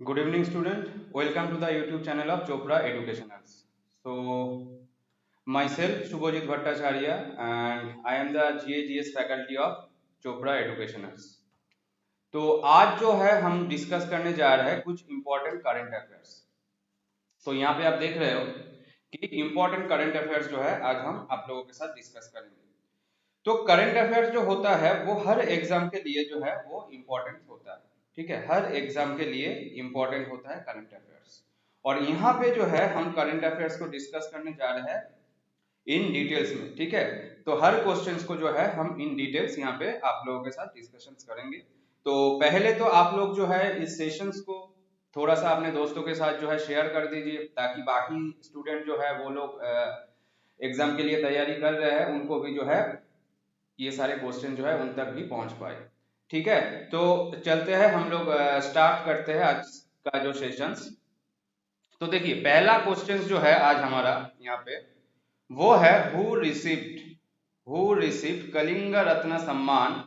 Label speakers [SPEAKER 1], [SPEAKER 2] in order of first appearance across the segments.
[SPEAKER 1] Good evening, student. Welcome to the YouTube channel of Chopra Educationers. Myself Shubhajit Bhattacharya, and I am the GAGS faculty of Chopra Educationers. तो आज जो है हम discuss करने जा रहे हैं कुछ इम्पोर्टेंट करंट अफेयर्स। तो यहाँ पे आप देख रहे हो कि इम्पोर्टेंट करंट अफेयर्स जो है आज हम आप लोगों के साथ डिस्कस करेंगे। तो करंट अफेयर्स जो होता है वो हर एग्जाम के लिए जो है वो इम्पोर्टेंट होता है। ठीक है, हर एग्जाम के लिए इम्पोर्टेंट होता है करंट अफेयर्स। और यहाँ पे जो है हम करंट अफेयर्स को डिस्कस करने जा रहे हैं इन डिटेल्स में। ठीक है, तो हर क्वेश्चंस को जो है हम इन डिटेल्स यहाँ पे आप लोगों के साथ डिस्कशंस करेंगे। तो पहले तो आप लोग जो है इस सेशंस को थोड़ा सा अपने दोस्तों के साथ जो है शेयर कर दीजिए, ताकि बाकी स्टूडेंट जो है वो लोग एग्जाम के लिए तैयारी कर रहे हैं उनको भी जो है ये सारे क्वेश्चन जो है उन तक भी पहुंच पाए। ठीक है, तो चलते हैं हम लोग स्टार्ट करते हैं आज का जो सेशंस। तो देखिए पहला क्वेश्चन जो है आज हमारा यहाँ पे वो है हु रिसीव्ड कलिंग रत्न सम्मान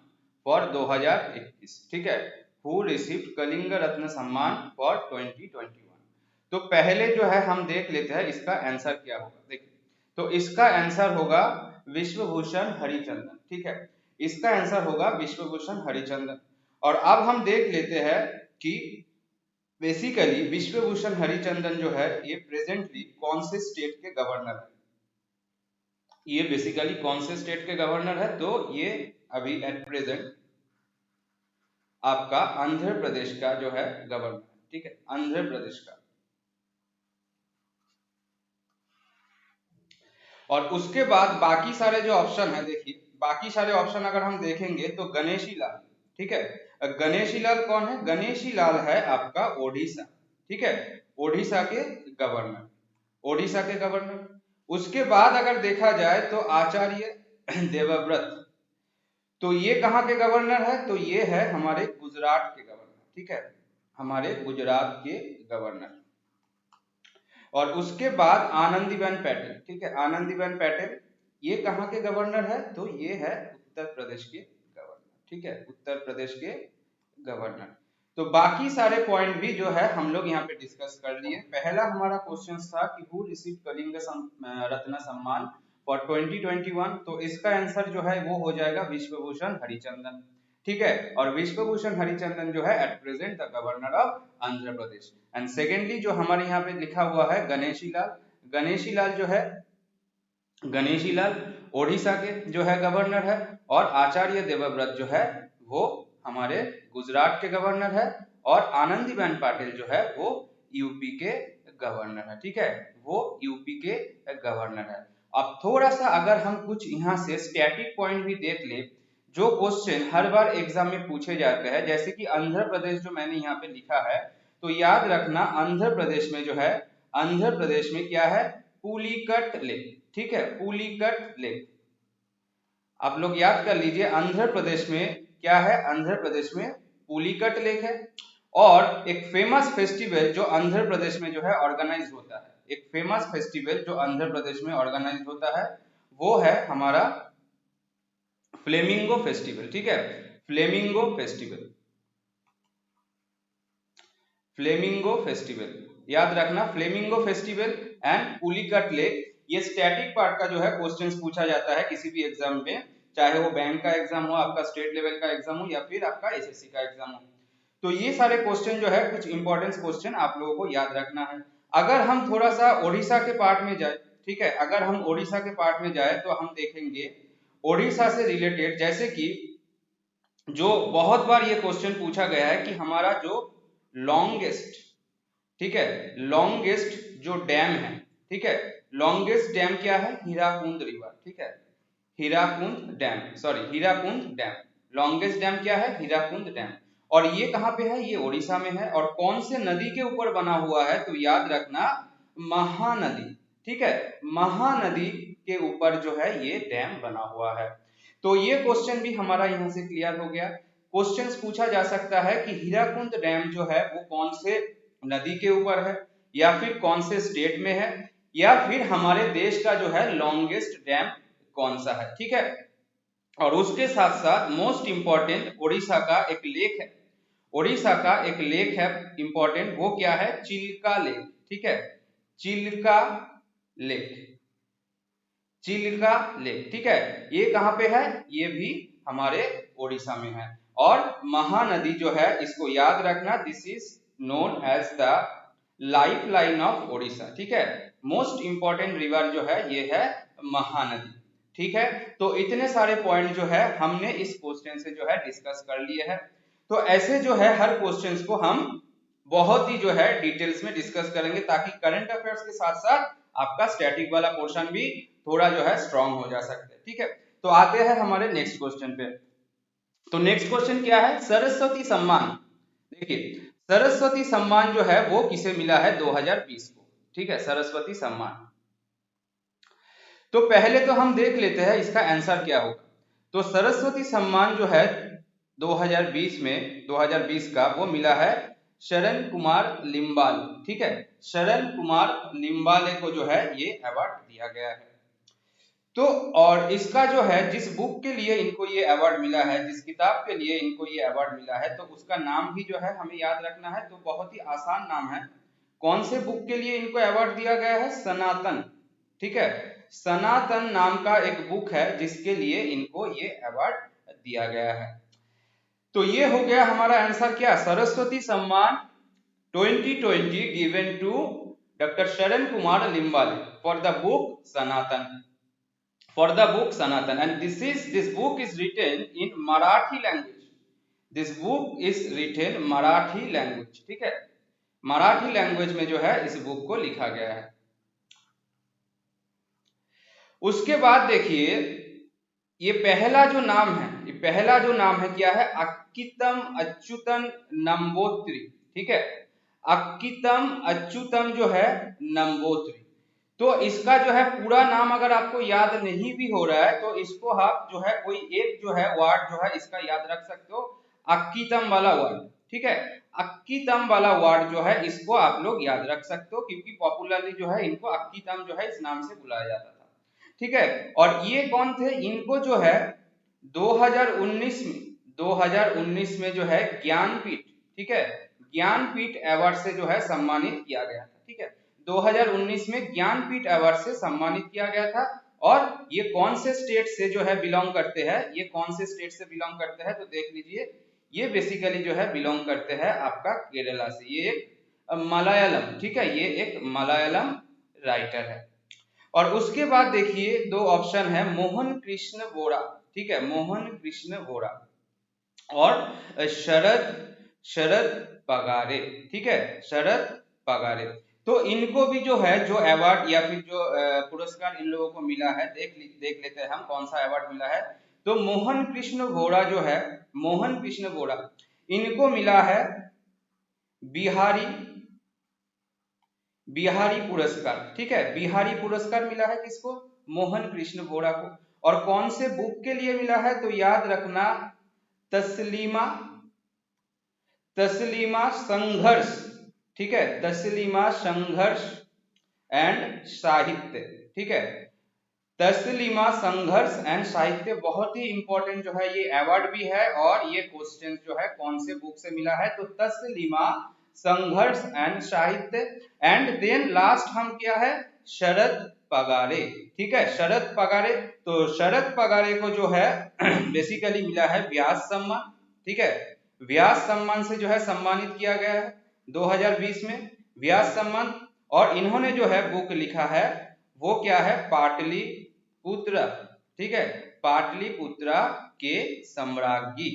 [SPEAKER 1] फॉर 2021। ठीक है, हु रिसीव्ड कलिंग रत्न सम्मान फॉर 2021। तो पहले जो है हम देख लेते हैं इसका आंसर क्या होगा। देखिए तो इसका आंसर होगा विश्वभूषण हरिचंदन। ठीक है, इसका आंसर होगा विश्वभूषण हरिचंदन। और अब हम देख लेते हैं कि बेसिकली विश्वभूषण हरिचंदन जो है ये प्रेजेंटली कौन से स्टेट के गवर्नर है। ये बेसिकली कौन से स्टेट के गवर्नर है, तो ये अभी एट प्रेजेंट आपका आंध्र प्रदेश का जो है गवर्नर। ठीक है, आंध्र प्रदेश का। और उसके बाद बाकी सारे जो ऑप्शन है, देखिए बाकी सारे ऑप्शन अगर हम देखेंगे तो गणेशी लाल। ठीक है, गणेशी लाल कौन है? गणेशी लाल है आपका ओडिशा। ठीक है, ओडिशा के गवर्नर, ओडिशा के गवर्नर। उसके बाद अगर देखा जाए तो आचार्य देवव्रत, तो ये कहाँ के गवर्नर है? तो ये है हमारे गुजरात के गवर्नर। ठीक है, हमारे गुजरात के गवर्नर। और उसके बाद आनंदीबेन पटेल। ठीक है, आनंदीबेन पटेल ये कहाँ के गवर्नर है? तो ये है उत्तर प्रदेश के गवर्नर। ठीक है, उत्तर प्रदेश के गवर्नर। तो बाकी सारे पॉइंट भी जो है हम लोग यहाँ पे डिस्कस कर लिए। पहला हमारा क्वेश्चन था कि हु रिसीव्ड कलिंग रत्न सम्मान फॉर 2021। तो इसका आंसर जो है वो हो जाएगा विश्वभूषण हरिचंदन। ठीक है, और विश्वभूषण हरिचंदन जो है at present the governor of Andhra Pradesh. And secondly जो हमारे यहाँ पे लिखा हुआ है गणेशी लाल, गणेशी लाल जो है, गणेशी लाल ओडिशा के जो है गवर्नर है। और आचार्य देवव्रत जो है वो हमारे गुजरात के गवर्नर है। और आनंदीबेन पटेल जो है वो यूपी के गवर्नर है। ठीक है, वो यूपी के गवर्नर है। अब थोड़ा सा अगर हम कुछ यहाँ से स्टैटिक पॉइंट भी देख ले जो क्वेश्चन हर बार एग्जाम में पूछे जाते हैं, जैसे कि आंध्र प्रदेश जो मैंने यहाँ पे लिखा है, तो याद रखना आंध्र प्रदेश में जो है, आंध्र प्रदेश में क्या है? पुलिकट लेक। ठीक है, पुलिकट लेक। आप लोग याद कर लीजिए आंध्र प्रदेश में क्या है? आंध्र प्रदेश में पुलिकट लेक है। और एक फेमस फेस्टिवल जो आंध्र प्रदेश में जो है ऑर्गेनाइज होता है, एक फेमस फेस्टिवल जो आंध्र प्रदेश में ऑर्गेनाइज होता है वो है हमारा फ्लेमिंगो फेस्टिवल। ठीक है, फ्लेमिंगो फेस्टिवल, फ्लेमिंगो फेस्टिवल याद रखना, flamingo festival and Pulicat lake. ये स्टैटिक पार्ट का जो है क्वेश्चंस पूछा जाता है किसी भी एग्जाम में, चाहे वो बैंक का एग्जाम हो, आपका स्टेट लेवल का एग्जाम हो, या फिर आपका एसएससी का एग्जाम हो। तो ये सारे क्वेश्चन जो है कुछ इंपॉर्टेंट क्वेश्चन आप लोगों को याद रखना है। अगर हम थोड़ा सा ओडिशा के पार्ट में जाए, ठीक है, अगर हम ओडिशा के पार्ट में जाए तो हम देखेंगे ओडिशा से रिलेटेड, जैसे कि जो बहुत बार ये क्वेश्चन पूछा गया है कि हमारा जो लॉन्गेस्ट, ठीक है, लॉन्गेस्ट जो डैम है, ठीक है, लॉन्गेस्ट डैम क्या है? हीराकुंड रिवर। ठीक है, Hirakud dam, sorry Hirakud dam, longest dam क्या है? हीराकुंड डैम। और ये कहाँ पे है? ये ओडिशा में है। और कौन से नदी के ऊपर बना हुआ है? तो याद रखना महानदी। ठीक है, महानदी के ऊपर जो है ये डैम बना हुआ है। तो ये क्वेश्चन भी हमारा यहाँ से क्लियर हो गया। क्वेश्चन पूछा जा सकता है कि हीराकुंड डैम जो है वो कौन से नदी के ऊपर है, या फिर कौन से स्टेट में है, या फिर हमारे देश का जो है लॉन्गेस्ट डैम कौन सा है। ठीक है, और उसके साथ साथ मोस्ट इंपॉर्टेंट उड़ीसा का एक लेक है, ओडिशा का एक लेक है इंपॉर्टेंट, वो क्या है, चिल्का लेक, ठीक है, चिल्का लेक, चिल्का लेक, ठीक है, ये कहाँ पे है, ये भी हमारे ओडिशा में है। और महानदी जो है, इसको याद रखना, this is known as the life line of Odisha, ठीक है, मोस्ट इंपॉर्टेंट रिवर जो है ये है महानदी, ठीक है। तो इतने सारे पॉइंट जो है हमने इस क्वेश्चन से जो है डिस्कस कर लिए हैं। तो ऐसे जो है हर क्वेश्चंस को हम बहुत ही जो है डिटेल्स में डिस्कस करेंगे, ताकि करंट अफेयर्स के साथ साथ आपका स्टैटिक वाला पोर्शन भी थोड़ा जो है स्ट्रांग हो जा सकता है, ठीक है। तो आते हैं हमारे नेक्स्ट क्वेश्चन पे। तो नेक्स्ट क्वेश्चन क्या है, सरस्वती सम्मान। देखिए सरस्वती सम्मान जो है वो किसे मिला है 2020 को, ठीक है, सरस्वती सम्मान। तो पहले तो हम देख लेते हैं इसका आंसर क्या होगा। तो सरस्वती सम्मान जो है 2020 में 2020 का वो मिला है शरण कुमार लिम्बाल, ठीक है, शरण कुमार लिम्बाले को जो है ये अवार्ड दिया गया है। तो और इसका जो है जिस बुक के लिए इनको ये अवार्ड मिला है, जिस किताब के लिए इनको ये अवार्ड मिला है, तो उसका नाम भी जो है हमें याद रखना है। तो बहुत ही आसान नाम है। कौन से बुक के लिए इनको अवार्ड दिया गया है, सनातन, ठीक है, सनातन नाम का एक बुक है जिसके लिए इनको ये अवार्ड दिया गया है। तो ये हो गया हमारा आंसर, क्या, सरस्वती सम्मान 2020 गिवन टू डॉक्टर शरण Kumar Limbale for the book Sanatan, for the book Sanatan, and this book is written in Marathi language. This book is written Marathi language, ठीक है, मराठी लैंग्वेज में जो है इस बुक को लिखा गया है। उसके बाद देखिए ये पहला जो नाम है, ये पहला जो नाम है क्या है, अक्कितम अच्युतन नंबोत्री, ठीक है, अक्कितम अच्युतम जो है नंबोत्री। तो इसका जो है पूरा नाम अगर आपको याद नहीं भी हो रहा है तो इसको आप जो है कोई एक जो है वर्ड जो है इसका याद रख सकते हो, अक्कीतम वाला वर्ड, ठीक है, अक्कीतम वाला वर्ड जो है इसको आप लोग याद रख सकते हो, क्योंकि पॉपुलरली जो है इनको अक्कीतम जो है इस नाम से बुलाया जाता था, ठीक है। और ये कौन थे, इनको जो है 2019 में जो है ज्ञानपीठ, ठीक है, ज्ञानपीठ अवार्ड से जो है सम्मानित किया गया था, ठीक है, 2019 में ज्ञानपीठ अवार्ड से सम्मानित किया गया था। और ये कौन से स्टेट से जो है बिलोंग करते हैं, ये कौन से स्टेट से बिलोंग करते हैं, तो देख लीजिए ये बेसिकली जो है बिलोंग करते हैं आपका केरला से, ये एक मलयालम, ठीक है, ये एक मलयालम राइटर है। और उसके बाद देखिए दो ऑप्शन है, मोहन कृष्ण वोरा, ठीक है, मोहन कृष्ण वोरा और शरद पगारे, ठीक है, शरद पगारे। तो इनको भी जो है जो अवार्ड या फिर जो पुरस्कार इन लोगों को मिला है, देख लेते हैं हम कौन सा अवार्ड मिला है। तो मोहन कृष्ण वोरा जो है, मोहन कृष्ण वोरा, इनको मिला है बिहारी पुरस्कार, ठीक है, बिहारी पुरस्कार मिला है किसको, मोहन कृष्ण वोरा को। और कौन से बुक के लिए मिला है, तो याद रखना तस्लीमा संघर्ष, ठीक है, तस्लीमा संघर्ष एंड साहित्य, ठीक है, तस्लीमा संघर्ष एंड साहित्य, बहुत ही इंपॉर्टेंट जो है ये अवार्ड भी है। और ये क्वेश्चन जो है कौन से बुक से मिला है, तो तस्लीमा संघर्ष एंड साहित्य। एंड देन लास्ट हम क्या है, शरद पगारे, ठीक है, शरद पगारे। तो शरद पगारे को जो है बेसिकली मिला है व्यास सम्मान, ठीक है, व्यास सम्मान से जो है सम्मानित किया गया है 2020 में, व्यास सम्मान। और इन्होंने जो है बुक लिखा है वो क्या है, पाटलिपुत्र, ठीक है, पाटलिपुत्रा के सम्राज्ञी,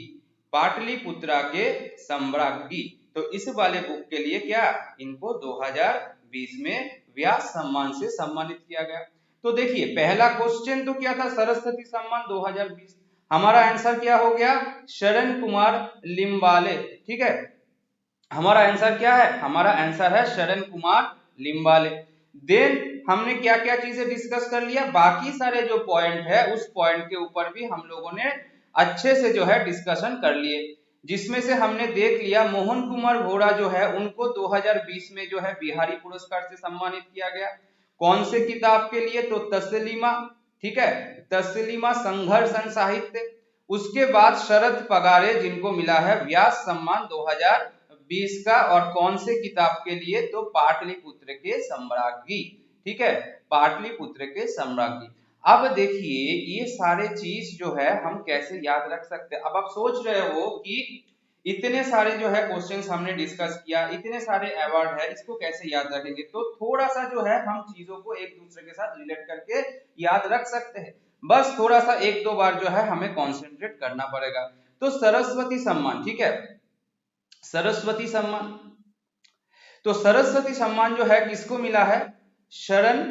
[SPEAKER 1] पाटलिपुत्रा के सम्राज्ञी। तो इस वाले बुक के लिए क्या, इनको 2020 में व्यास सम्मान से सम्मानित किया गया। तो देखिए पहला क्वेश्चन तो क्या था, सरस्वती सम्मान 2020, हमारा आंसर क्या हो गया, शरण कुमार लिम्बाले, ठीक है, हमारा आंसर क्या है, हमारा आंसर है शरण कुमार लिम्बाले। देन हमने क्या क्या चीजें डिस्कस कर लिया, बाकी सारे जो पॉइंट है उस पॉइंट के ऊपर भी हम लोगों ने अच्छे से जो है डिस्कशन कर लिए, जिसमें से हमने देख लिया मोहन कुमार वोरा जो है उनको 2020 में जो है बिहारी पुरस्कार से सम्मानित किया गया। कौन से किताब के लिए, तो तस्लीमा, ठीक है, तस्लीमा संघर्ष एंड साहित्य। उसके बाद शरद पगारे जिनको मिला है व्यास सम्मान 2020 का, और कौन से किताब के लिए, तो पाटलिपुत्र के सम्राज्ञी, ठीक है, पाटलिपुत्र के सम्राज्ञी। अब देखिए ये सारे चीज जो है हम कैसे याद रख सकते हैं। अब आप सोच रहे हो कि इतने सारे जो है क्वेश्चंस हमने डिस्कस किया, इतने सारे अवार्ड है, इसको कैसे याद रखेंगे। तो थोड़ा सा जो है हम चीजों को एक दूसरे के साथ रिलेट करके याद रख सकते हैं, बस थोड़ा सा एक दो बार जो है हमें कॉन्सेंट्रेट करना पड़ेगा। तो सरस्वती सम्मान, ठीक है, सरस्वती सम्मान, तो सरस्वती सम्मान जो है किसको मिला है, शरण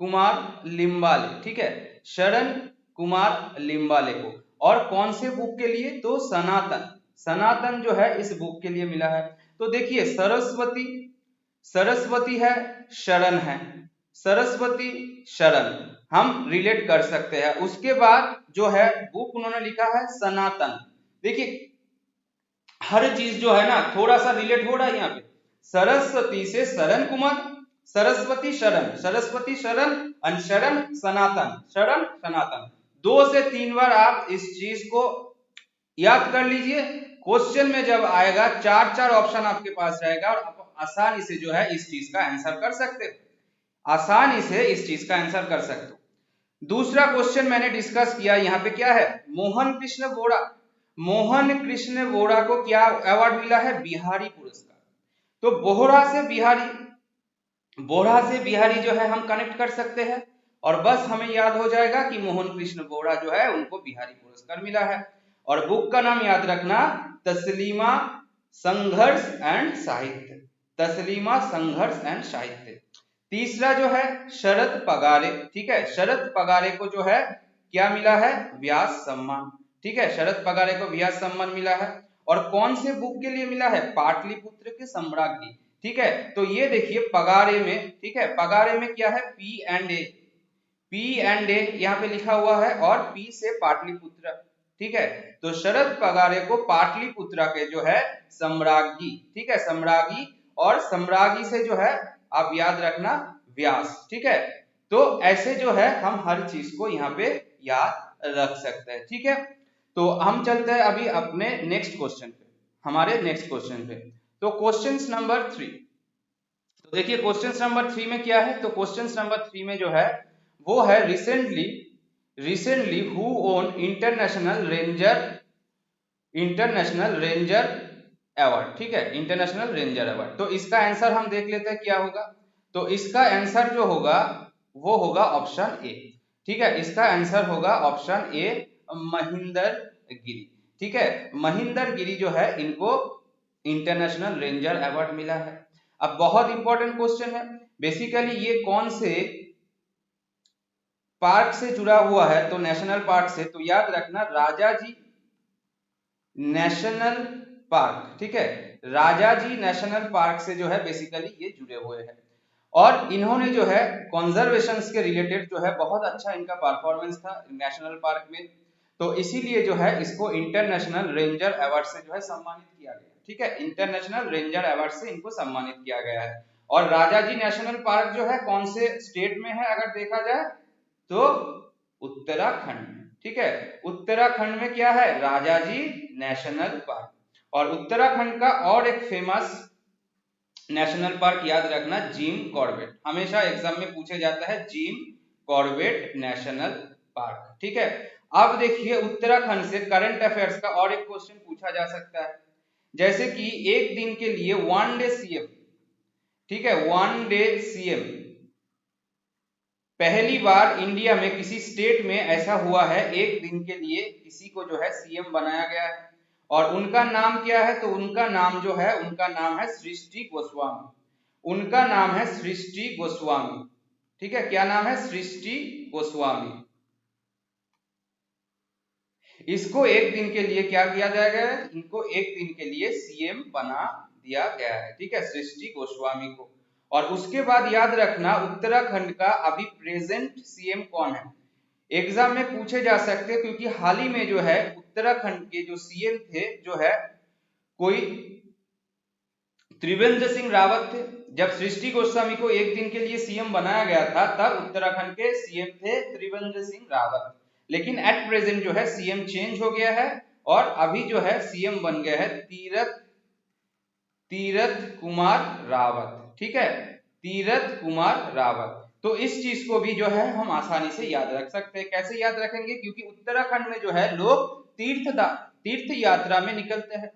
[SPEAKER 1] कुमार लिम्बाले, ठीक है, शरण कुमार लिम्बाले को। और कौन से बुक के लिए, तो सनातन, सनातन जो है इस बुक के लिए मिला है। तो देखिए सरस्वती, सरस्वती है, शरण है, सरस्वती शरण हम रिलेट कर सकते हैं। उसके बाद जो है बुक उन्होंने लिखा है सनातन। देखिए हर चीज जो है ना थोड़ा सा रिलेट हो रहा है यहाँ पे, सरस्वती से शरण कुमार, सरस्वती शरण, सरस्वती शरण, शरण सनातन, शरण सनातन, 2 से 3 बार आप इस चीज को याद कर लीजिए। क्वेश्चन में जब आएगा 4 ऑप्शन आपके पास रहेगा और आप आसानी से जो है इस चीज का आंसर कर सकते हो, आसानी से इस चीज का आंसर कर सकते हो। दूसरा क्वेश्चन मैंने डिस्कस किया, यहाँ पे क्या है, मोहन कृष्ण वोरा, मोहन कृष्ण वोरा को क्या अवार्ड मिला है, बिहारी पुरस्कार। तो बोहरा से बिहारी, बोहरा से बिहारी जो है हम कनेक्ट कर सकते हैं और बस हमें याद हो जाएगा कि मोहन कृष्ण वोरा जो है उनको बिहारी पुरस्कार मिला है। और बुक का नाम याद रखना, तस्लीमा संघर्ष एंड साहित्य, तस्लीमा संघर्ष एंड साहित्य। तीसरा जो है शरद पगारे, ठीक है, शरद पगारे को जो है क्या मिला है, व्यास सम्मान, ठीक है, शरद पगारे को व्यास सम्मान मिला है। और कौन से बुक के लिए मिला है, पाटलिपुत्र के सम्राज्ञी, ठीक है। तो ये देखिए पगारे में, ठीक है, पगारे में क्या है, P and A, P and A यहाँ पे लिखा हुआ है और पी से पाटलिपुत्र, ठीक है। तो शरद पगारे को पाटलिपुत्र के जो है सम्राज्ञी, ठीक है, सम्राज्ञी, और सम्राज्ञी से जो है आप याद रखना व्यास, ठीक है। तो ऐसे जो है हम हर चीज को यहाँ पे याद रख सकते हैं, ठीक है। तो हम चलते हैं अभी अपने नेक्स्ट क्वेश्चन पे, हमारे नेक्स्ट क्वेश्चन पे। तो क्वेश्चन नंबर 3, तो देखिए क्वेश्चन नंबर 3 में क्या है, तो क्वेश्चन नंबर 3 में जो है वो है recently, recently who own international ranger, international ranger award, ठीक है, इंटरनेशनल रेंजर अवार्ड। तो इसका आंसर हम देख लेते हैं क्या होगा। तो इसका आंसर जो होगा वो होगा ऑप्शन ए, ठीक है, इसका आंसर होगा ऑप्शन ए, महेंद्र गिरी, ठीक है, महेंद्र गिरी जो है इनको इंटरनेशनल रेंजर अवार्ड मिला है। अब बहुत इंपॉर्टेंट क्वेश्चन है, बेसिकली ये कौन से पार्क से जुड़ा हुआ है, तो नेशनल पार्क से। तो याद रखना राजाजी नेशनल पार्क, ठीक है, राजाजी नेशनल पार्क से जो है बेसिकली ये जुड़े हुए हैं। और इन्होंने जो है कंजर्वेशन के रिलेटेड जो है बहुत अच्छा इनका परफॉर्मेंस था नेशनल पार्क में, तो इसीलिए जो है इसको इंटरनेशनल रेंजर अवार्ड से जो है सम्मानित किया गया, ठीक है, इंटरनेशनल रेंजर अवार्ड से इनको सम्मानित किया गया है। और राजाजी नेशनल पार्क जो है कौन से स्टेट में है अगर देखा जाए, तो उत्तराखंड में, ठीक है, उत्तराखंड में क्या है, राजाजी नेशनल पार्क। और उत्तराखंड का और एक फेमस नेशनल पार्क याद रखना, जिम कॉर्बेट, हमेशा एग्जाम में पूछे जाता है जिम कॉर्बेट नेशनल पार्क, ठीक है। अब देखिए उत्तराखंड से करंट अफेयर्स का और एक क्वेश्चन पूछा जा सकता है, जैसे कि एक दिन के लिए वन डे सीएम, ठीक है, वन डे सीएम पहली बार इंडिया में किसी स्टेट में ऐसा हुआ है, एक दिन के लिए किसी को जो है सीएम बनाया गया है और उनका नाम क्या है, तो उनका नाम जो है, उनका नाम है सृष्टि गोस्वामी, उनका नाम है सृष्टि गोस्वामी, ठीक है, क्या नाम है, सृष्टि गोस्वामी। इसको एक दिन के लिए क्या किया जाएगा, इनको एक दिन के लिए सीएम बना दिया गया है, ठीक है, सृष्टि गोस्वामी को। और उसके बाद याद रखना उत्तराखंड का अभी प्रेजेंट सीएम कौन है, एग्जाम में पूछे जा सकते हैं, क्योंकि हाल ही में जो है उत्तराखंड के जो सीएम थे जो है कोई त्रिवेंद्र सिंह रावत थे। जब सृष्टि गोस्वामी को एक दिन के लिए सीएम बनाया गया था तब उत्तराखंड के सीएम थे त्रिवेंद्र सिंह रावत, लेकिन एट प्रेजेंट जो है सीएम चेंज हो गया है और अभी जो है सीएम बन गया है तीरथ कुमार रावत। ठीक है, तीरथ कुमार रावत। तो इस चीज को भी जो है हम आसानी से याद रख सकते हैं। कैसे याद रखेंगे? क्योंकि उत्तराखंड में जो है लोग तीर्थ यात्रा में निकलते हैं।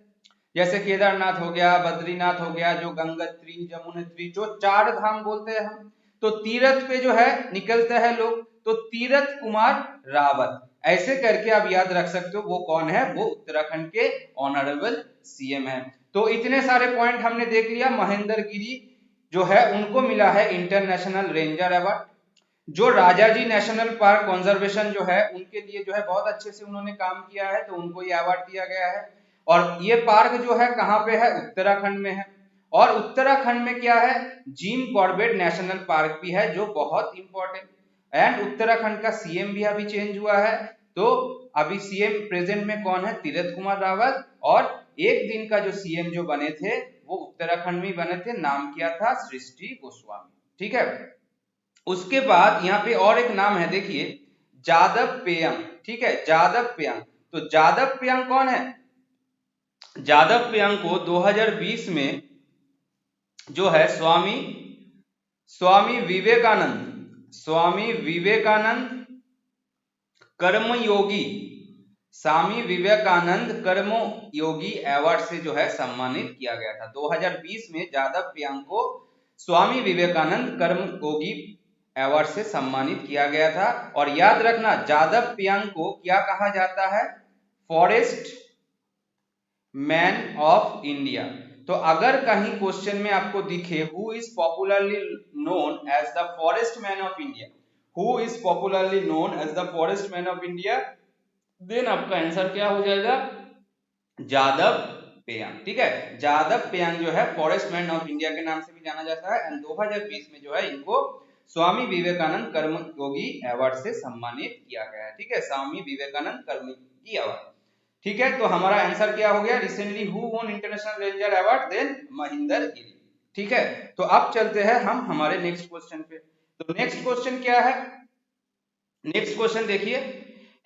[SPEAKER 1] जैसे केदारनाथ हो गया, बद्रीनाथ हो गया, जो गंगोत्री जमुनोत्री जो 4 धाम बोलते हैं हम, तो तीर्थ पे जो है निकलते हैं लोग, तो तीरथ कुमार रावत ऐसे करके आप याद रख सकते हो। वो कौन है? वो उत्तराखंड के ऑनरेबल सीएम है। तो इतने सारे पॉइंट हमने देख लिया। महेंद्र गिरी जो है उनको मिला है इंटरनेशनल रेंजर अवार्ड। जो राजाजी नेशनल पार्क कंजर्वेशन जो है उनके लिए जो है बहुत अच्छे से उन्होंने काम किया है, तो उनको ये अवार्ड दिया गया है। और ये पार्क जो है कहाँ पे है? उत्तराखंड में है। और उत्तराखंड में क्या है? जिम कॉर्बेट नेशनल पार्क भी है, जो बहुत इंपॉर्टेंट। एंड उत्तराखंड का सीएम भी अभी चेंज हुआ है, तो अभी सीएम प्रेजेंट में कौन है? तीरथ कुमार रावत। और एक दिन का जो सीएम जो बने थे वो उत्तराखंड में बने थे, नाम किया था सृष्टि गोस्वामी। ठीक है, उसके बाद यहाँ पे और एक नाम है, देखिए जादव पेयंग। ठीक है, जादव पेयंग। तो जादव पेयंग कौन है? जादव पेयंग को 2020 में जो है स्वामी विवेकानंद कर्मयोगी स्वामी विवेकानंद कर्मयोगी अवार्ड से जो है सम्मानित किया गया था। 2020 में जादव पेयंग को स्वामी विवेकानंद कर्मयोगी अवार्ड से सम्मानित किया गया था। और याद रखना, जादव पेयंग को क्या कहा जाता है? Forest man of India. तो अगर कहीं क्वेश्चन में आपको दिखे who is popularly known as the forest man of India, who is popularly known as the forest man of India, then आपका आंसर क्या हो जाएगा? जादव पेयंग। ठीक है, जादव पेयंग जो है फॉरेस्ट मैन ऑफ इंडिया के नाम से भी जाना जाता है। एंड 2020 में जो है इनको स्वामी विवेकानंद कर्मयोगी अवार्ड से सम्मानित किया गया है। ठीक है, स्वामी विवेकानंद कर्मयोगी अवार्ड। ठीक है, तो हमारा आंसर क्या हो गया? Recently who won international ranger award? Then Mahendra Giri. ठीक है, तो अब चलते हैं हम हमारे नेक्स्ट क्वेश्चन पे। तो नेक्स्ट क्वेश्चन क्या है? नेक्स्ट क्वेश्चन देखिए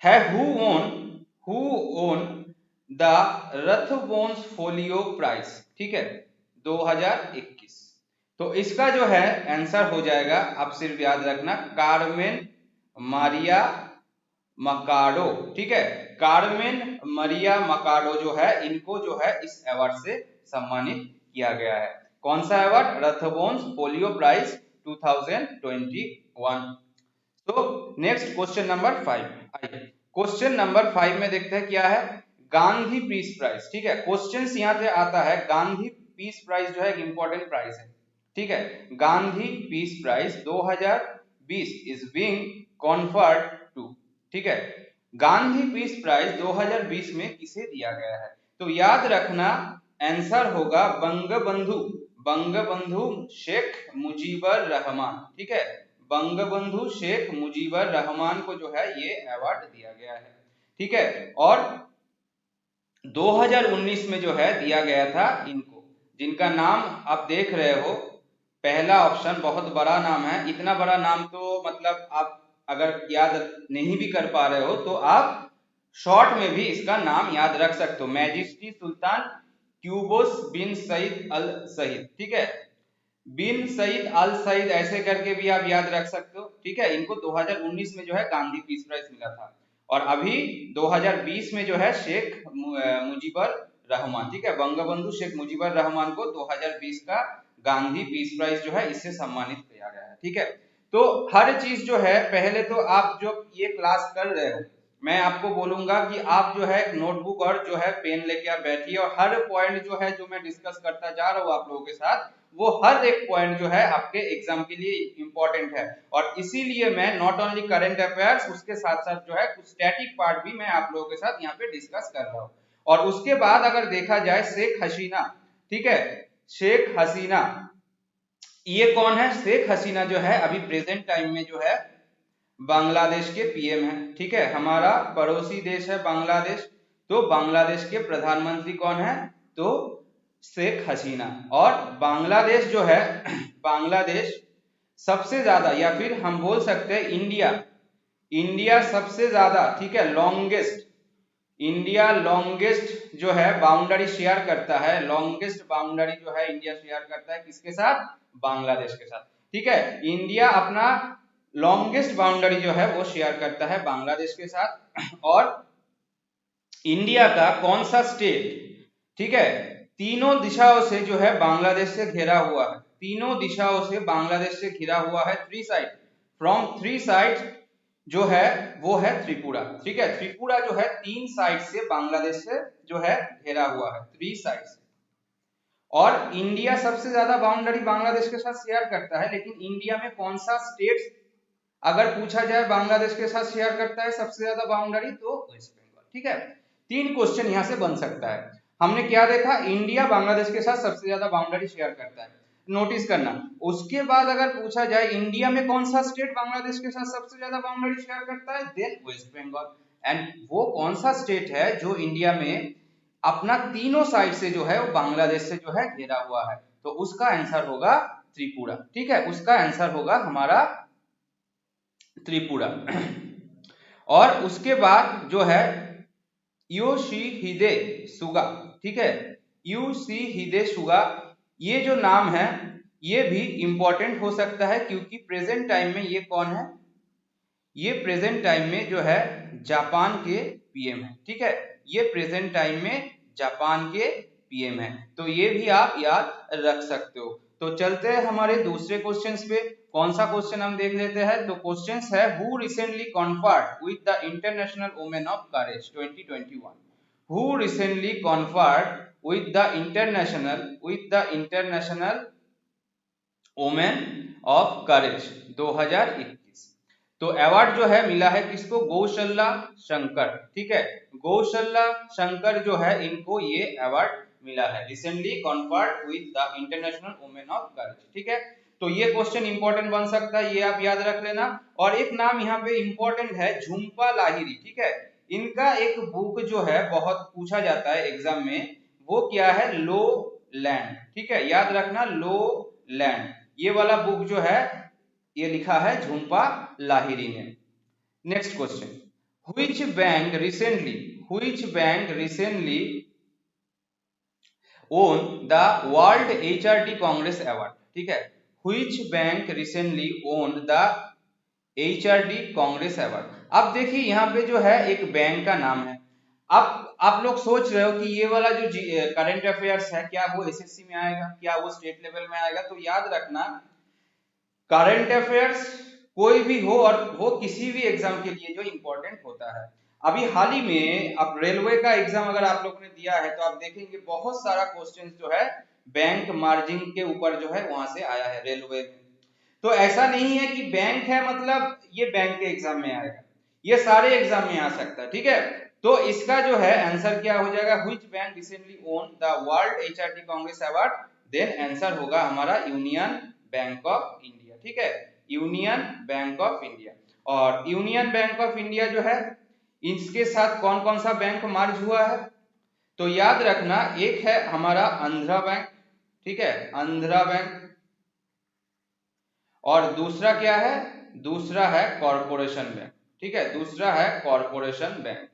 [SPEAKER 1] है who won the Rathbones Folio Prize. ठीक है, 2021। तो इसका जो है आंसर हो जाएगा, आप सिर्फ याद रखना, कार्मेन मारिया मकाडो। ठीक है, कार्मेन मारिया मकाडो जो है इनको जो है इस अवार्ड से सम्मानित किया गया है। कौन सा अवार्ड? रथबोन्स polio prize 2021। तो next question number 5। Question number 5 में देखते हैं क्या है? Gandhi peace prize. ठीक है, क्वेश्चन यहाँ से आता है, गांधी पीस प्राइज जो है एक इंपॉर्टेंट प्राइज है। ठीक है, Gandhi peace prize 2020 is being conferred to. ठीक है, गांधी पीस प्राइज 2020 में किसे दिया गया है? तो याद रखना आंसर होगा बंगबंधु शेख मुजीबर रहमान। ठीक है, बंगबंधु शेख मुजीबर रहमान को जो है ये अवार्ड दिया गया है। ठीक है, और 2019 में जो है दिया गया था इनको, जिनका नाम आप देख रहे हो। पहला ऑप्शन बहुत बड़ा नाम है, इतना बड़ा नाम तो मतलब आप अगर याद नहीं भी कर पा रहे हो तो आप शॉर्ट में भी इसका नाम याद रख सकते हो, मैजिस्ट्री सुल्तान क्यूबोस बिन सईद अल सईद। ठीक है, बिन सईद अल सईद ऐसे करके भी आप याद रख सकते हो। ठीक है, इनको 2019 में जो है गांधी पीस प्राइज मिला था, और अभी 2020 में जो है शेख मुजीबर रहमान। ठीक है, बंगबंधु शेख मुजीबर रहमान को 2020 का गांधी पीस प्राइज जो है इससे सम्मानित किया गया है। ठीक है, तो हर चीज जो है, पहले तो आप जो ये क्लास कर रहे हो, मैं आपको बोलूंगा कि आप जो है नोटबुक और जो है पेन लेके आप बैठिए, और हर पॉइंट जो है जो मैं डिस्कस करता जा रहा हूँ आप लोगों के साथ, वो हर एक पॉइंट जो है आपके एग्जाम के लिए इंपॉर्टेंट है। और इसीलिए मैं नॉट ओनली करंट अफेयर्स, उसके साथ साथ जो है कुछ स्टैटिक पार्ट भी मैं आप लोगों के साथ यहाँ पे डिस्कस कर रहा हूँ। और उसके बाद अगर देखा जाए शेख हसीना, ठीक है, शेख हसीना ये कौन है? शेख हसीना जो है अभी प्रेजेंट टाइम में जो है बांग्लादेश के पीएम है। ठीक है, हमारा पड़ोसी देश है बांग्लादेश, तो बांग्लादेश के प्रधानमंत्री कौन है? तो शेख हसीना। और बांग्लादेश जो है, बांग्लादेश सबसे ज्यादा, या फिर हम बोल सकते हैं इंडिया सबसे ज्यादा, ठीक है, लॉन्गेस्ट, इंडिया लॉन्गेस्ट जो है बाउंड्री शेयर करता है, लॉन्गेस्ट बाउंड्री जो है इंडिया शेयर करता है किसके साथ, बांग्लादेश के साथ, ठीक है। इंडिया अपना लॉन्गेस्ट बाउंड्री जो है वो शेयर करता है बांग्लादेश के साथ। और इंडिया का कौन सा स्टेट, ठीक है, तीनों दिशाओं से जो है बांग्लादेश से घिरा हुआ है, तीनों दिशाओं से बांग्लादेश से घिरा हुआ है, three side, from three side जो है वो है त्रिपुरा, ठीक है। त्रिपुरा जो है तीन साइड से बांग्लादेश से जो है घेरा हुआ है, थ्री साइड से। और इंडिया सबसे ज्यादा बाउंड्री बांग्लादेश के साथ शेयर करता है, लेकिन इंडिया में कौन सा स्टेट अगर पूछा जाए बांग्लादेश के साथ शेयर करता है सबसे ज्यादा बाउंड्री, तो वेस्ट बंगाल, ठीक है। तीन क्वेश्चन यहां से बन सकता है। हमने क्या देखा, इंडिया बांग्लादेश के साथ सबसे ज्यादा बाउंड्री शेयर करता है, नोटिस करना। उसके बाद अगर पूछा जाए इंडिया में कौन सा स्टेट बांग्लादेश के साथ सबसे ज्यादा बाउंड्री शेयर करता है, देन वेस्ट बंगाल। एंड वो कौन सा स्टेट है जो इंडिया में अपना तीनों साइड से जो है वो बांग्लादेश से जो है घेरा हुआ है, तो उसका आंसर होगा त्रिपुरा, ठीक है, उसका आंसर होगा हमारा त्रिपुरा। और उसके बाद जो है योशिहिदे सुगा, ठीक है, योशिहिदे सुगा, ये जो नाम है ये भी इंपॉर्टेंट हो सकता है, क्योंकि प्रेजेंट टाइम में ये कौन है, ये प्रेजेंट टाइम में जो है जापान के पीएम है, ठीक है, ये प्रेजेंट टाइम में जापान के पीएम है, तो ये भी आप याद रख सकते हो। तो चलते हैं हमारे दूसरे क्वेश्चंस पे। कौन सा क्वेश्चन हम देख लेते हैं, तो क्वेश्चंस है who recently conferred with the international women of courage 2021, who recently conferred with the international women of courage 2021। तो अवार्ड जो है मिला है किसको, गौशल्या शंकर, ठीक है, गौशल्या शंकर जो है इनको ये अवार्ड मिला है, recently conferred with the international women of courage, ठीक है। तो ये क्वेश्चन इंपॉर्टेंट बन सकता है, ये आप याद रख लेना। और एक नाम यहाँ पे इंपॉर्टेंट है, झुम्पा लाहिरी, ठीक है, इनका एक बुक जो है बहुत पूछा जाता है एग्जाम में, वो क्या है, लो लैंड, ठीक है, याद रखना, लो लैंड, ये वाला बुक जो है ये लिखा है झुम्पा लाहिरी ने। Next question, which bank recently won the world HRD congress award, ठीक है, which bank recently won the HRD congress award. अब देखिए यहाँ पे जो है एक बैंक का नाम है। अब आप लोग सोच रहे हो कि ये वाला जो करंट अफेयर्स है क्या वो एसएससी में आएगा, क्या वो स्टेट लेवल में आएगा, तो याद रखना करंट अफेयर्स कोई भी हो और वो किसी भी एग्जाम के लिए जो इंपॉर्टेंट होता है। अभी हाल ही में अब रेलवे का एग्जाम अगर आप लोगों ने दिया है तो आप देखेंगे बहुत सारा क्वेश्चन जो है बैंक मार्जिन के ऊपर जो है वहां से आया है रेलवे में। तो ऐसा नहीं है कि बैंक है मतलब ये बैंक के एग्जाम में आएगा, ये सारे एग्जाम में आ सकता है, ठीक है। तो इसका जो है आंसर क्या हो जाएगा, which bank recently won the world HRD congress award, then answer होगा हमारा यूनियन बैंक ऑफ इंडिया, ठीक है, यूनियन बैंक ऑफ इंडिया। और यूनियन बैंक ऑफ इंडिया जो है इसके साथ कौन कौन सा बैंक मर्ज हुआ है, तो याद रखना एक है हमारा आंध्रा बैंक, ठीक है, आंध्रा बैंक, और दूसरा क्या है, दूसरा है कॉरपोरेशन बैंक, ठीक है, दूसरा है कॉरपोरेशन बैंक।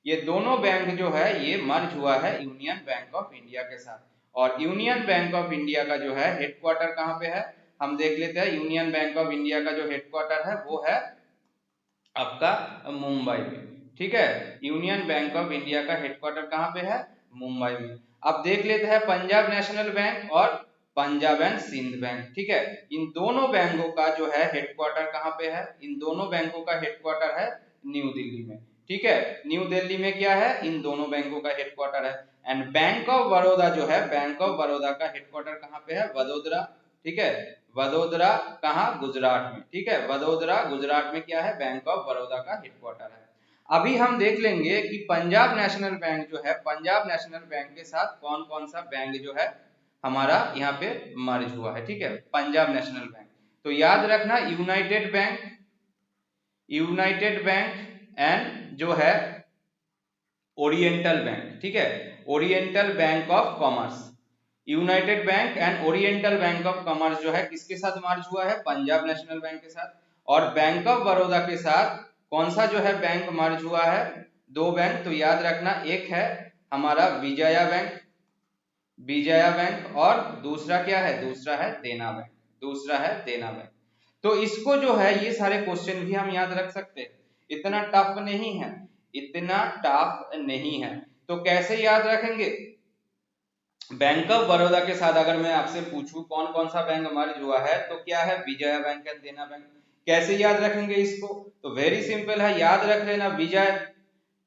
[SPEAKER 1] ये दोनों बैंक जो है ये मर्ज हुआ है यूनियन बैंक ऑफ इंडिया के साथ। और यूनियन बैंक ऑफ इंडिया का जो है हेडक्वार्टर कहाँ पे है, हम देख लेते हैं। यूनियन बैंक ऑफ इंडिया का जो हेडक्वार्टर है वो है आपका मुंबई में, ठीक है, यूनियन बैंक ऑफ इंडिया का हेडक्वार्टर कहाँ पे है, मुंबई में। अब देख लेते हैं पंजाब नेशनल बैंक और पंजाब एंड सिंध बैंक, ठीक है, इन दोनों बैंकों का जो है हेडक्वार्टर कहाँ पे है, इन दोनों बैंकों का हेडक्वार्टर है न्यू दिल्ली में, ठीक है, न्यू दिल्ली में क्या है, इन दोनों बैंकों का हेडक्वार्टर है। एंड बैंक ऑफ बड़ौदा जो है, बैंक ऑफ बड़ौदा का हेडक्वार्टर कहाँ पे है, वडोदरा, ठीक है, वडोदरा कहाँ, गुजरात में, ठीक है, वडोदरा गुजरात में क्या है, बैंक ऑफ बड़ौदा का हेडक्वार्टर है। अभी हम देख लेंगे कि पंजाब नेशनल बैंक जो है, पंजाब नेशनल बैंक के साथ कौन कौन सा बैंक जो है हमारा यहाँ पे मर्ज हुआ है, ठीक है, पंजाब नेशनल बैंक। तो याद रखना United bank, United bank and जो है ओरिएंटल बैंक, ठीक है, oriental bank of commerce, United bank and oriental bank of commerce जो है किसके साथ मर्ज हुआ है, पंजाब नेशनल बैंक के साथ। और बैंक ऑफ बड़ौदा के साथ कौन सा जो है बैंक मर्ज हुआ है? 2 बैंक, तो याद रखना, एक है हमारा विजया बैंक, विजया बैंक, और दूसरा क्या है? दूसरा है देना बैंक, दूसरा है देना बैंक। तो इसको जो है ये सारे क्वेश्चन भी हम याद रख सकते हैं, इतना टफ नहीं है, इतना टफ नहीं है। तो कैसे याद रखेंगे? बैंक ऑफ बड़ौदा के साथ अगर मैं आपसे पूछूं कौन कौन सा बैंक मर्ज हुआ है, तो क्या है? विजया बैंक है, देना बैंक। कैसे याद रखेंगे इसको? तो वेरी सिंपल है, याद रख लेना विजय,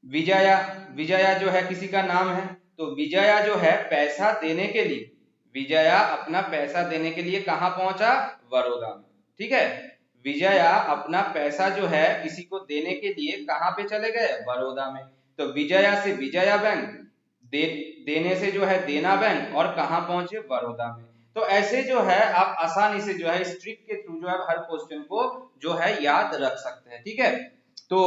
[SPEAKER 1] विजया, विजया जो है किसी का नाम है, तो विजया जो है पैसा देने के लिए, विजया अपना पैसा देने के लिए कहाँ पहुंचा? बड़ौदा में, ठीक है। विजया अपना पैसा जो है किसी को देने के लिए कहाँ पे चले गए? बड़ौदा में। तो विजया से विजया बैंक, देने से जो है देना बैंक, और कहाँ पहुंचे? बड़ौदा में। तो ऐसे जो है आप आसानी से जो है इस ट्रिक के थ्रू जो है हर क्वेश्चन को जो है याद रख सकते हैं, ठीक है। तो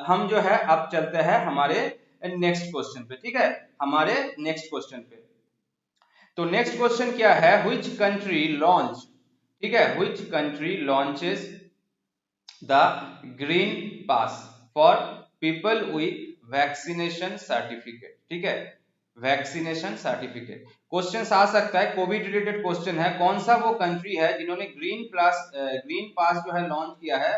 [SPEAKER 1] हम जो है अब चलते हैं हमारे नेक्स्ट क्वेश्चन पे, ठीक है, हमारे नेक्स्ट क्वेश्चन पे। तो नेक्स्ट क्वेश्चन क्या है? व्हिच कंट्री लॉन्च, ठीक है, which country launches the green pass for people with vaccination certificate, ठीक है, वैक्सीनेशन सर्टिफिकेट। क्वेश्चन आ सकता है, कोविड रिलेटेड क्वेश्चन है, कौन सा वो कंट्री है जिन्होंने ग्रीन पास जो है लॉन्च किया है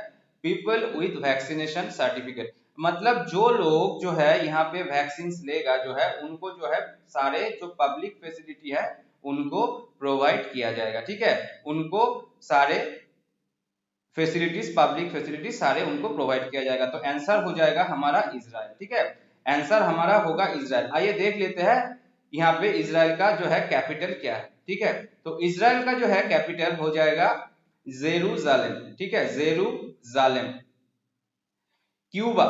[SPEAKER 1] पीपल विथ वैक्सीनेशन सर्टिफिकेट। मतलब जो लोग जो है यहाँ पे वैक्सीन लेगा जो है उनको जो है सारे जो पब्लिक फैसिलिटी है उनको प्रोवाइड किया जाएगा, ठीक है, उनको सारे फैसिलिटीज, पब्लिक फैसिलिटीज सारे उनको प्रोवाइड किया जाएगा। तो आंसर हो जाएगा हमारा इजराइल, ठीक है, आंसर हमारा होगा इजराइल। आइए देख लेते हैं यहाँ पे इजराइल का जो है कैपिटल क्या है, ठीक है। तो इजराइल का जो है कैपिटल हो जाएगा जेरूशलेम, ठीक है, जेरूशलेम। क्यूबा,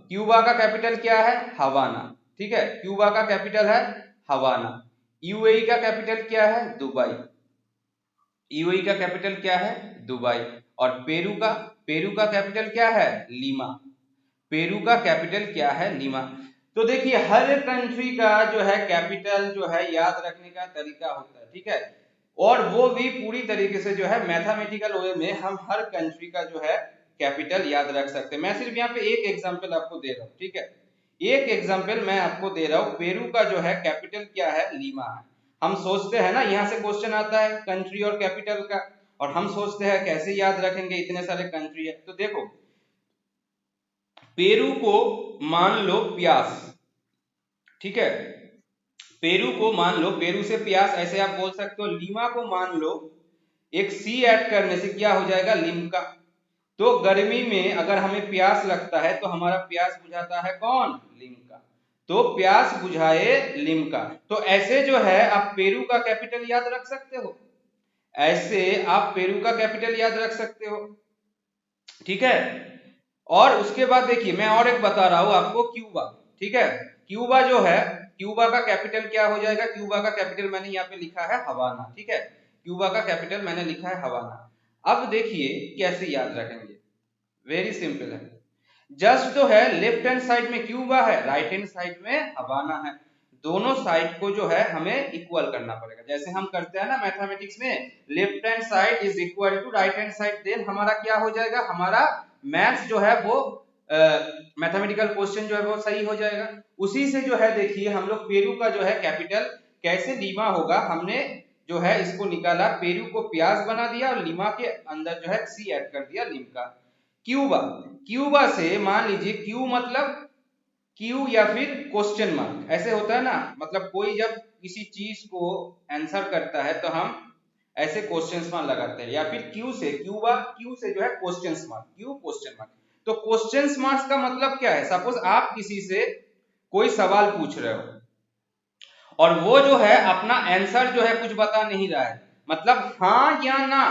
[SPEAKER 1] क्यूबा का कैपिटल क्या है? हवाना, ठीक है, क्यूबा का कैपिटल है हवाना। यूएई का कैपिटल क्या है? दुबई, यूएई का कैपिटल क्या है? दुबई। और पेरू का कैपिटल क्या है? लीमा, पेरू का कैपिटल क्या है? लीमा। तो देखिए हर कंट्री का जो है कैपिटल जो है याद रखने का तरीका होता है, ठीक है, और वो भी पूरी तरीके से जो है मैथमेटिकल वे में हम हर कंट्री का जो है कैपिटल याद रख सकते हैं। मैं सिर्फ यहाँ पे एक एग्जांपल आपको दे रहा हूँ, ठीक है, एक एग्जांपल मैं आपको दे रहा हूँ। पेरू का जो है कैपिटल क्या है? लीमा है। हम सोचते हैं ना, यहाँ से क्वेश्चन आता है कंट्री और कैपिटल का, और हम सोचते हैं कैसे याद रखेंगे, इतने सारे कंट्री है। तो देखो पेरू को मान लो प्यास, ठीक है, पेरू को मान लो, पेरू से प्यास ऐसे आप बोल सकते हो। लीमा को मान लो, एक सी ऐड करने से क्या हो जाएगा? लिम्का। तो गर्मी में अगर हमें प्यास लगता है तो हमारा प्यास बुझाता है कौन? लिम्का। तो प्यास बुझाए लिम्का। तो ऐसे जो है आप पेरू का कैपिटल याद रख सकते हो, ऐसे आप पेरू का कैपिटल याद रख सकते हो, ठीक है। और उसके बाद देखिए मैं और एक बता रहा हूं आपको, क्यूबा, ठीक है, क्यूबा जो है, क्यूबा का कैपिटल क्या हो जाएगा? क्यूबा का कैपिटल मैंने यहाँ पे लिखा है हवाना, ठीक है, क्यूबा का कैपिटल मैंने लिखा है हवाना। अब देखिए कैसे याद रखेंगे, वेरी सिंपल है, जस्ट तो है लेफ्ट हैंड साइड में क्यूबा है, राइट हैंड साइड में हवाना है, दोनों साइड को जो है हमें इक्वल करना पड़ेगा। जैसे हम करते हैं ना मैथमेटिक्स में, left hand side is equal to right hand side, then हमारा क्या हो जाएगा? हमारा मैथ्स जो है वो मैथमेटिकल क्वेश्चन जो है वो सही हो जाएगा। उसी से जो है देखिए हम लोग पेरू का जो है कैपिटल कैसे लीमा होगा, हमने जो है इसको निकाला, पेरू को प्यास बना दिया और लीमा के अंदर जो है सी ऐड कर दिया, लिम्का। क्यूबा, क्यूबा से मान लीजिए क्यू मतलब क्यू या फिर क्वेश्चन मार्क, ऐसे होता है ना, मतलब कोई जब किसी चीज को आंसर करता है तो हम ऐसे क्वेश्चन मार्क लगाते हैं, या फिर क्यू से, क्यूबा क्यू से जो है question mark, Q question mark. तो क्वेश्चन मार्क्स का मतलब क्या है? सपोज आप किसी से कोई सवाल पूछ रहे हो और वो जो है अपना आंसर जो है कुछ बता नहीं रहा है, मतलब हाँ या ना,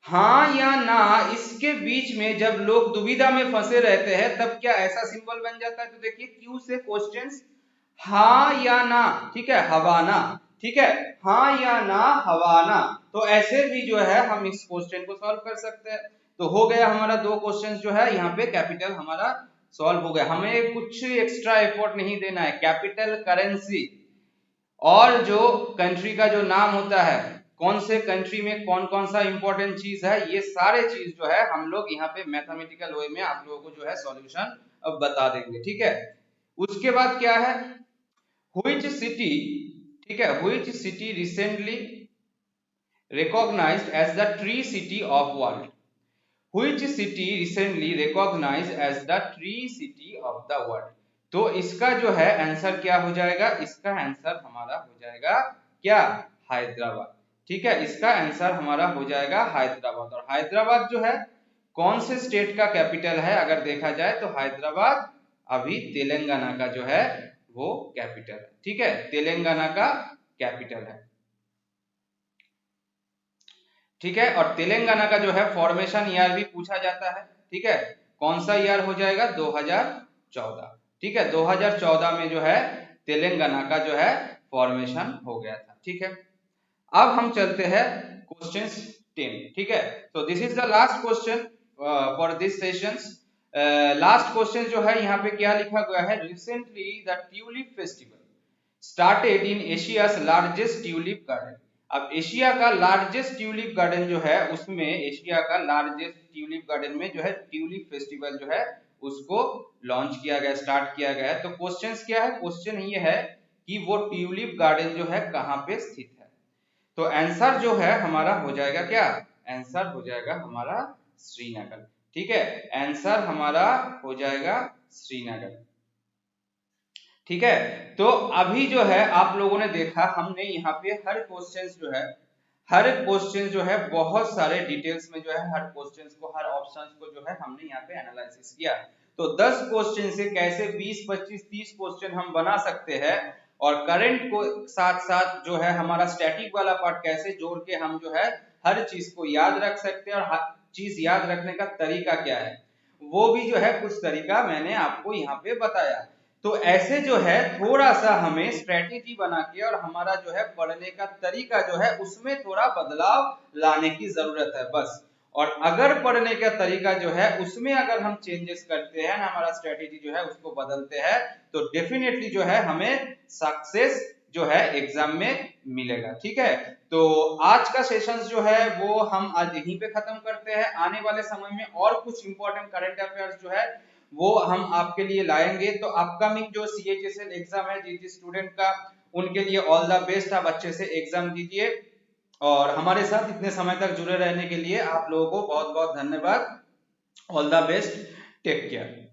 [SPEAKER 1] हाँ या ना, इसके बीच में जब लोग दुविधा में फंसे रहते हैं तब क्या ऐसा सिंबल बन जाता है? तो देखिए क्यू से क्वेश्चंस, हाँ या ना, ठीक है, हवाना, ठीक है, हाँ या ना हवाना। तो ऐसे भी जो है हम इस क्वेश्चन को सॉल्व कर सकते हैं। तो हो गया हमारा दो क्वेश्चन जो है यहाँ पे कैपिटल हमारा सॉल्व हो गया, हमें कुछ एक्स्ट्रा एफर्ट नहीं देना है। कैपिटल, करेंसी और जो कंट्री का जो नाम होता है कौन से कंट्री में कौन कौन सा इंपॉर्टेंट चीज है, ये सारे चीज जो है हम लोग यहाँ पे मैथमेटिकल वे में आप लोगों को जो है सॉल्यूशन अब बता देंगे, ठीक है। उसके बाद क्या है, व्हिच सिटी, ठीक है, which city recently recognized as the tree city of world, which city recently recognized as the tree city of the world। तो इसका जो है आंसर क्या हो जाएगा, इसका आंसर हमारा हो जाएगा क्या, हैदराबाद, ठीक है, इसका आंसर हमारा हो जाएगा हैदराबाद। और हैदराबाद जो है कौन से स्टेट का कैपिटल है, अगर देखा जाए तो हैदराबाद अभी तेलंगाना का जो है वो कैपिटल है, ठीक है, तेलंगाना का कैपिटल है, ठीक है। और तेलंगाना का जो है फॉर्मेशन ईयर भी पूछा जाता है, ठीक है, कौन सा ईयर हो जाएगा, 2014, ठीक है, 2014 में जो है तेलंगाना का जो है फॉर्मेशन हो गया था, ठीक है। अब हम चलते हैं क्वेश्चन 10, ठीक है। तो this is the last question for this sessions. Last question जो है यहाँ पे क्या लिखा गया है, recently the tulip festival started in Asia's largest tulip garden. अब एशिया का लार्जेस्ट ट्यूलिप गार्डन जो है उसमें, एशिया का लार्जेस्ट ट्यूलिप गार्डन में जो है ट्यूलिप फेस्टिवल जो है उसको लॉन्च किया गया, स्टार्ट किया गया है। तो क्वेश्चन क्या है, क्वेश्चन ये है कि वो ट्यूलिप गार्डन जो है कहाँ पे स्थित है। तो आंसर जो है हमारा हो जाएगा क्या, आंसर हो जाएगा हमारा श्रीनगर, ठीक है, आंसर हमारा हो जाएगा श्रीनगर, ठीक है। तो अभी जो है आप लोगों ने देखा, हमने यहाँ पे हर क्वेश्चन जो है, हर क्वेश्चन जो है बहुत सारे डिटेल्स में जो है हर क्वेश्चन को, हर ऑप्शंस को जो है हमने यहाँ पे एनालिसिस किया। तो 10 क्वेश्चन से कैसे 20, 25, 30 क्वेश्चन हम बना सकते हैं, और करंट को साथ साथ जो है हमारा स्टैटिक वाला पार्ट कैसे जोड़ के हम जो है हर चीज को याद रख सकते हैं, और हर चीज याद रखने का तरीका क्या है वो भी जो है कुछ तरीका मैंने आपको यहाँ पे बताया। तो ऐसे जो है थोड़ा सा हमें स्ट्रेटेजी बना के और हमारा जो है पढ़ने का तरीका जो है उसमें थोड़ा बदलाव लाने की जरूरत है बस। और अगर पढ़ने का तरीका जो है उसमें अगर हम चेंजेस करते हैं, हमारा स्ट्रेटेजी जो है उसको बदलते हैं, तो डेफिनेटली जो है हमें सक्सेस जो है एग्जाम में मिलेगा, ठीक है। तो आज का सेशन जो है वो हम आज यहीं पे खत्म करते हैं। आने वाले समय में और कुछ इंपॉर्टेंट करंट अफेयर्स जो है वो हम आपके लिए लाएंगे। तो अपकमिंग जो CHSL एग्जाम है जिस स्टूडेंट का, उनके लिए ऑल द बेस्ट, आप अच्छे से एग्जाम दीजिए। और हमारे साथ इतने समय तक जुड़े रहने के लिए आप लोगों को बहुत बहुत धन्यवाद। All the best, take care.